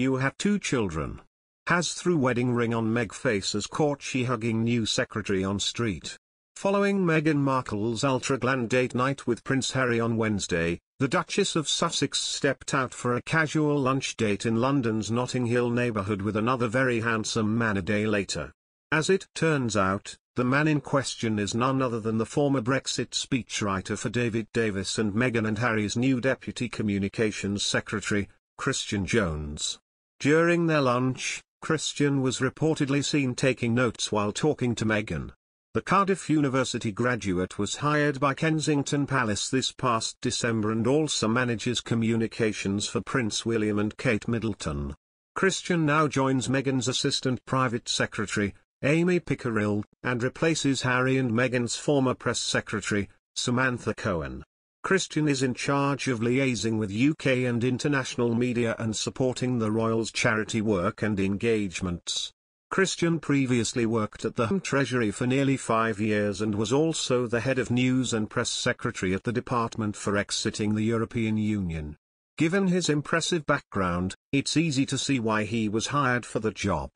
You had 2 children. Has through wedding ring on Meg faces caught she hugging new secretary on street. Following Meghan Markle's ultra-glam date night with Prince Harry on Wednesday, the Duchess of Sussex stepped out for a casual lunch date in London's Notting Hill neighbourhood with another very handsome man a day later. As it turns out, the man in question is none other than the former Brexit speechwriter for David Davis and Meghan and Harry's new Deputy Communications Secretary, Christian Jones. During their lunch, Christian was reportedly seen taking notes while talking to Meghan. The Cardiff University graduate was hired by Kensington Palace this past December and also manages communications for Prince William and Kate Middleton. Christian now joins Meghan's assistant private secretary, Amy Pickerill, and replaces Harry and Meghan's former press secretary, Samantha Cohen. Christian is in charge of liaising with UK and international media and supporting the royals' charity work and engagements. Christian previously worked at the Home Treasury for nearly 5 years and was also the head of news and press secretary at the department for exiting the European Union. Given his impressive background, it's easy to see why he was hired for the job.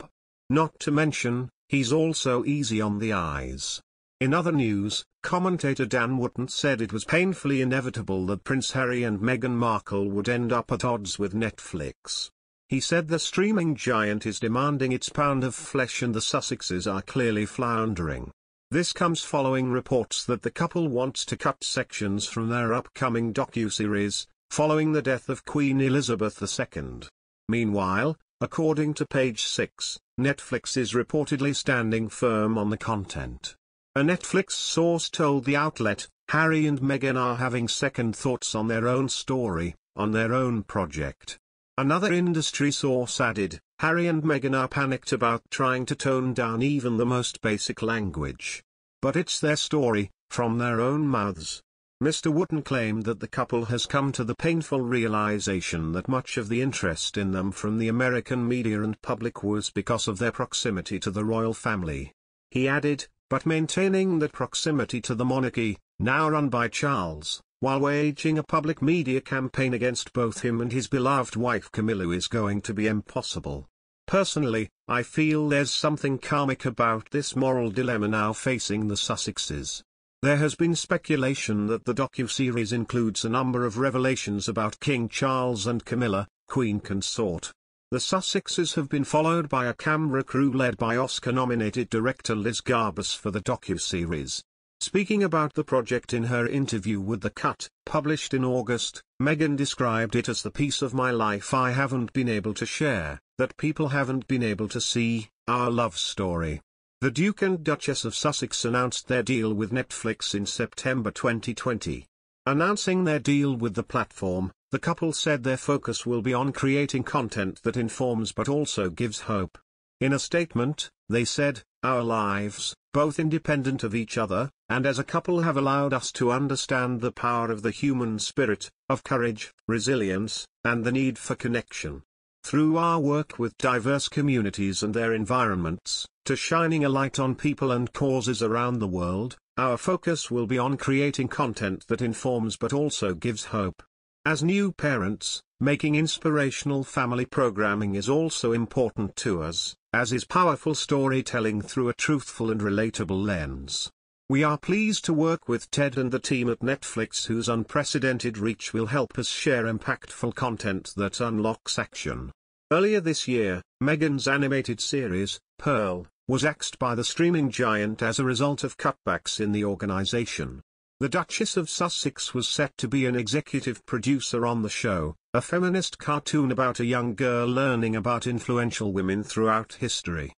Not to mention, he's also easy on the eyes. In other news, commentator Dan Wootton said it was painfully inevitable that Prince Harry and Meghan Markle would end up at odds with Netflix. He said the streaming giant is demanding its pound of flesh and the Sussexes are clearly floundering. This comes following reports that the couple wants to cut sections from their upcoming docuseries, following the death of Queen Elizabeth II. Meanwhile, according to Page 6, Netflix is reportedly standing firm on the content. A Netflix source told the outlet, Harry and Meghan are having second thoughts on their own story, on their own project. Another industry source added, Harry and Meghan are panicked about trying to tone down even the most basic language. But it's their story, from their own mouths. Mr. Wootton claimed that the couple has come to the painful realization that much of the interest in them from the American media and public was because of their proximity to the royal family. He added, but maintaining that proximity to the monarchy, now run by Charles, while waging a public media campaign against both him and his beloved wife Camilla is going to be impossible. Personally, I feel there's something karmic about this moral dilemma now facing the Sussexes. There has been speculation that the docuseries includes a number of revelations about King Charles and Camilla, Queen Consort. The Sussexes have been followed by a camera crew led by Oscar-nominated director Liz Garbus for the docuseries. Speaking about the project in her interview with The Cut, published in August, Meghan described it as the piece of my life I haven't been able to share, that people haven't been able to see, our love story. The Duke and Duchess of Sussex announced their deal with Netflix in September 2020. Announcing their deal with the platform, the couple said their focus will be on creating content that informs but also gives hope. In a statement, they said, our lives, both independent of each other, and as a couple have allowed us to understand the power of the human spirit, of courage, resilience, and the need for connection. Through our work with diverse communities and their environments, to shining a light on people and causes around the world, our focus will be on creating content that informs but also gives hope. As new parents, making inspirational family programming is also important to us, as is powerful storytelling through a truthful and relatable lens. We are pleased to work with Ted and the team at Netflix whose unprecedented reach will help us share impactful content that unlocks action. Earlier this year, Meghan's animated series, Pearl, was axed by the streaming giant as a result of cutbacks in the organization. The Duchess of Sussex was set to be an executive producer on the show, a feminist cartoon about a young girl learning about influential women throughout history.